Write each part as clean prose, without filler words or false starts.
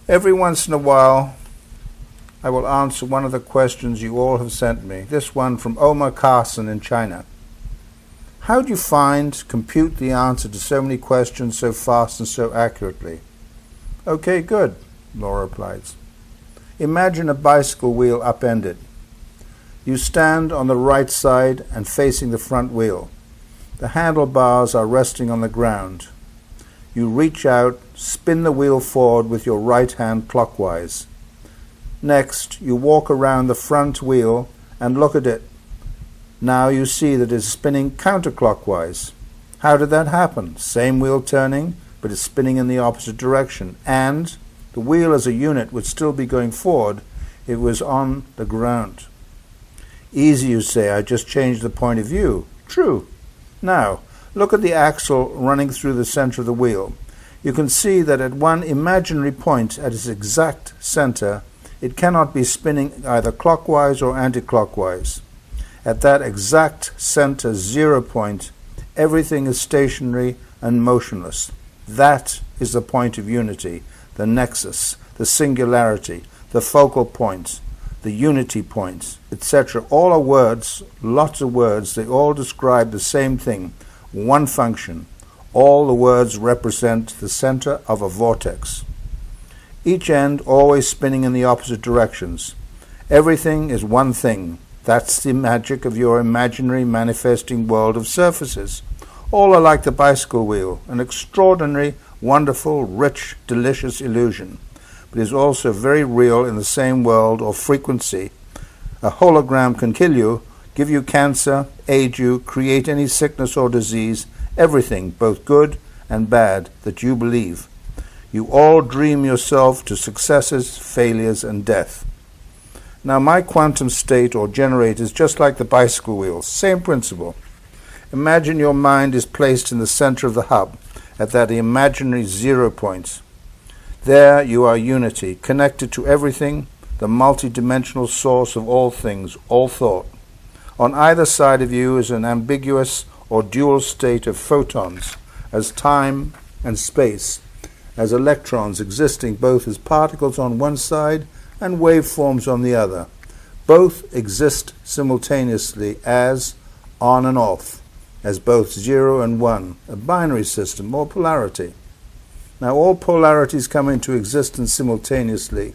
Every once in a while, I will answer one of the questions you all have sent me. This one from Omar Carson in China. How do you compute the answer to so many questions so fast and so accurately? Okay, good, Laura replies. Imagine a bicycle wheel upended. You stand on the right side and facing the front wheel. The handlebars are resting on the ground. You reach out, spin the wheel forward with your right hand clockwise. Next, you walk around the front wheel and look at it. Now you see that it's spinning counterclockwise. How did that happen? Same wheel turning, but it's spinning in the opposite direction. And the wheel as a unit would still be going forward if it was on the ground. Easy, you say, I just changed the point of view. True. Now, look at the axle running through the center of the wheel. You can see that at one imaginary point at its exact center, it cannot be spinning either clockwise or anti-clockwise. At that exact center 0 point, everything is stationary and motionless. That is the point of unity, the nexus, the singularity, the focal point, the unity point, etc. All are words, lots of words. They all describe the same thing, one function. All the words represent the center of a vortex. Each end always spinning in the opposite directions. Everything is one thing. That's the magic of your imaginary manifesting world of surfaces. All are like the bicycle wheel, an extraordinary, wonderful, rich, delicious illusion. But it is also very real in the same world or frequency. A hologram can kill you, give you cancer, aid you, create any sickness or disease, everything, both good and bad, that you believe. You all dream yourself to successes, failures, and death. Now my quantum state or generator is just like the bicycle wheel, same principle. Imagine your mind is placed in the center of the hub, at that imaginary 0 point. There you are unity, connected to everything, the multidimensional source of all things, all thought. On either side of you is an ambiguous or dual state of photons, as time and space, as electrons existing both as particles on one side and waveforms on the other. Both exist simultaneously as on and off, as both 0 and 1, a binary system or polarity. Now all polarities come into existence simultaneously.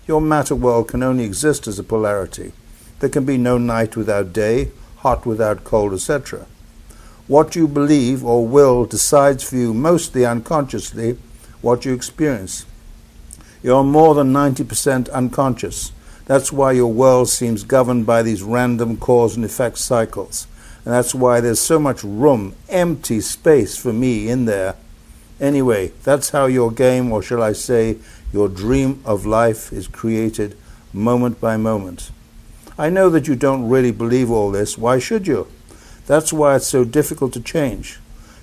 Your matter world can only exist as a polarity. There can be no night without day, hot without cold, etc. What you believe or will decides for you, mostly unconsciously, what you experience. You're more than 90% unconscious. That's why your world seems governed by these random cause and effect cycles. And that's why there's so much room, empty space for me in there. Anyway, that's how your game, or shall I say, your dream of life is created moment by moment. I know that you don't really believe all this. Why should you? That's why it's so difficult to change.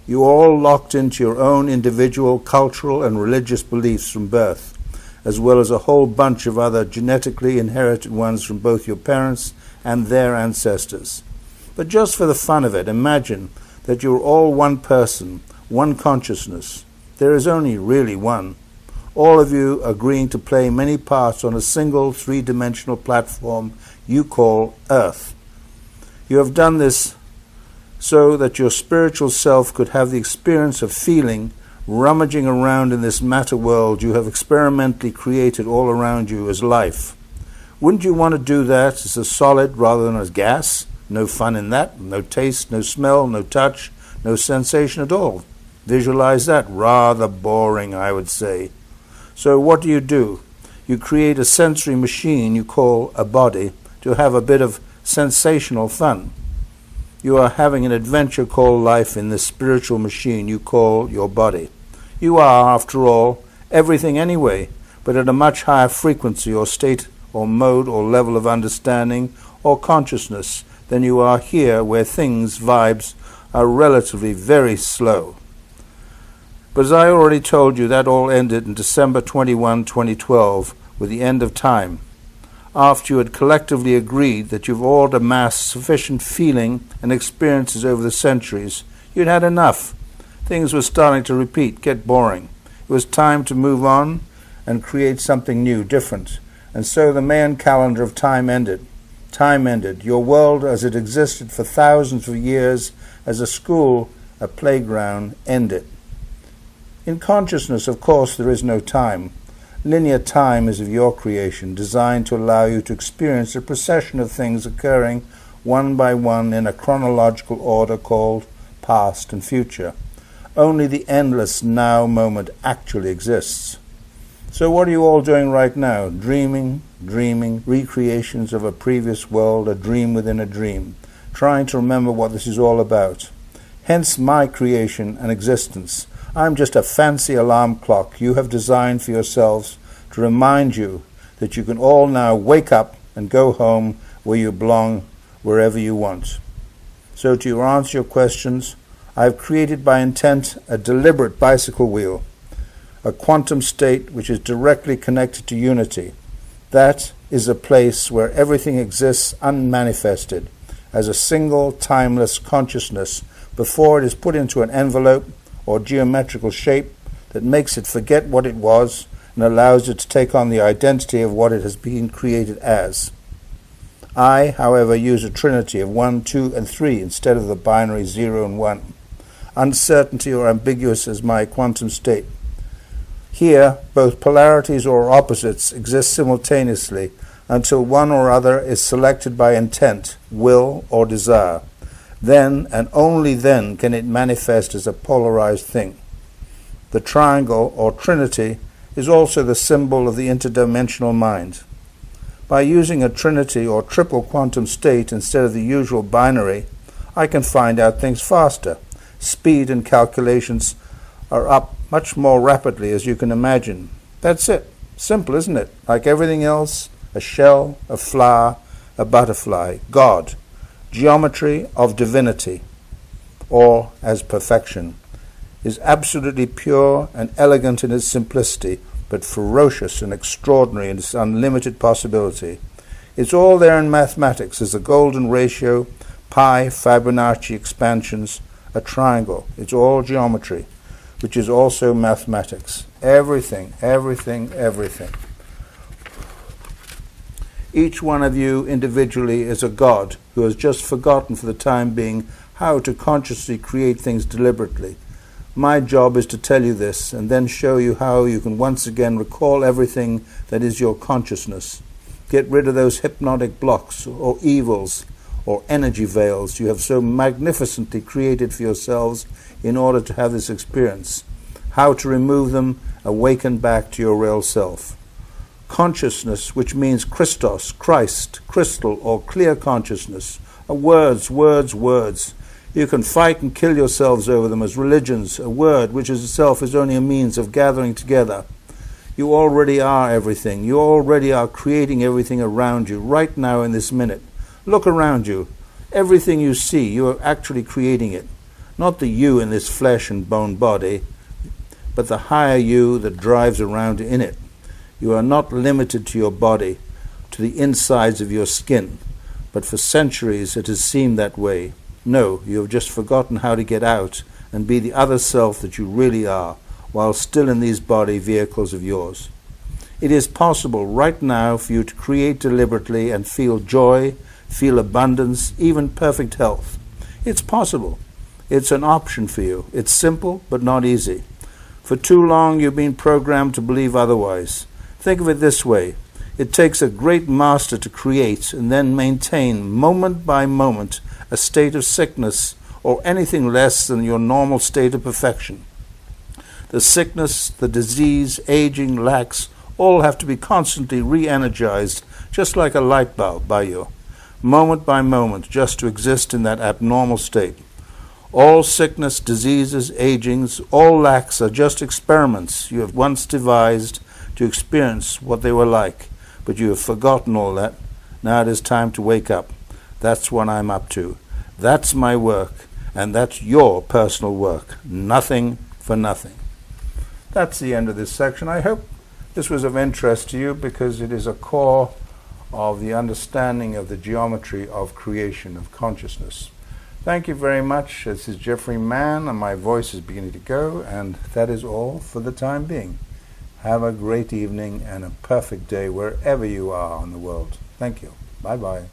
You're all locked into your own individual cultural and religious beliefs from birth, as well as a whole bunch of other genetically inherited ones from both your parents and their ancestors. But just for the fun of it, imagine that you're all one person, one consciousness. There is only really one. All of you agreeing to play many parts on a single three-dimensional platform you call Earth. You have done this so that your spiritual self could have the experience of feeling, rummaging around in this matter world you have experimentally created all around you as life. Wouldn't you want to do that as a solid rather than as gas? No fun in that, no taste, no smell, no touch, no sensation at all. Visualize that. Rather boring, I would say. So what do? You create a sensory machine you call a body to have a bit of sensational fun. You are having an adventure called life in this spiritual machine you call your body. You are, after all, everything anyway, but at a much higher frequency or state or mode or level of understanding or consciousness than you are here, where things, vibes, are relatively very slow. But as I already told you, that all ended in December 21, 2012, with the end of time, after you had collectively agreed that you've all amassed sufficient feeling and experiences over the centuries. You'd had enough. Things were starting to repeat, get boring. It was time to move on, and create something new, different. And so the Mayan calendar of time ended. Time ended. Your world as it existed for thousands of years as a school, a playground, ended. In consciousness, of course, there is no time. Linear time is of your creation, designed to allow you to experience a procession of things occurring one by one in a chronological order called past and future. Only the endless now moment actually exists. So what are you all doing right now? Dreaming, recreations of a previous world, a dream within a dream, trying to remember what this is all about. Hence my creation and existence. I'm just a fancy alarm clock you have designed for yourselves to remind you that you can all now wake up and go home where you belong, wherever you want. So to answer your questions, I have created by intent a deliberate bicycle wheel, a quantum state which is directly connected to unity. That is a place where everything exists unmanifested, as a single timeless consciousness before it is put into an envelope or geometrical shape that makes it forget what it was and allows it to take on the identity of what it has been created as. I, however, use a trinity of 1, 2, and 3 instead of the binary 0 and 1. Uncertainty or ambiguous as my quantum state. Here, both polarities or opposites exist simultaneously until one or other is selected by intent, will, or desire. Then, and only then, can it manifest as a polarized thing. The triangle, or trinity, is also the symbol of the interdimensional mind. By using a trinity or triple quantum state instead of the usual binary, I can find out things faster. Speed and calculations are up much more rapidly, as you can imagine. That's it. Simple, isn't it? Like everything else, a shell, a flower, a butterfly, God. Geometry of divinity, or as perfection, is absolutely pure and elegant in its simplicity, but ferocious and extraordinary in its unlimited possibility. It's all there in mathematics as a golden ratio, pi, Fibonacci expansions, a triangle. It's all geometry, which is also mathematics. Everything, everything, everything. Each one of you individually is a God who has just forgotten for the time being how to consciously create things deliberately. My job is to tell you this and then show you how you can once again recall everything that is your consciousness. Get rid of those hypnotic blocks or evils or energy veils you have so magnificently created for yourselves in order to have this experience. How to remove them, awaken back to your real self. Consciousness, which means Christos, Christ, crystal, or clear consciousness, are words, words, words. You can fight and kill yourselves over them as religions. A word, which is itself is only a means of gathering together. You already are everything. You already are creating everything around you, right now in this minute. Look around you. Everything you see, you are actually creating it. Not the you in this flesh and bone body, but the higher you that drives around in it. You are not limited to your body, to the insides of your skin, but for centuries it has seemed that way. No, you have just forgotten how to get out and be the other self that you really are, while still in these body vehicles of yours. It is possible right now for you to create deliberately and feel joy, feel abundance, even perfect health. It's possible. It's an option for you. It's simple, but not easy. For too long you've been programmed to believe otherwise. Think of it this way. It takes a great master to create and then maintain, moment by moment, a state of sickness or anything less than your normal state of perfection. The sickness, the disease, aging, lacks, all have to be constantly re-energized, just like a light bulb by you, moment by moment, just to exist in that abnormal state. All sickness, diseases, agings, all lacks are just experiments you have once devised to experience what they were like, but you have forgotten all that. Now it is time to wake up. That's what I'm up to. That's my work, and that's your personal work. Nothing for nothing. That's the end of this section. I hope this was of interest to you because it is a core of the understanding of the geometry of creation, of consciousness. Thank you very much. This is Jeffrey Mann, and my voice is beginning to go, and that is all for the time being. Have a great evening and a perfect day wherever you are in the world. Thank you. Bye-bye.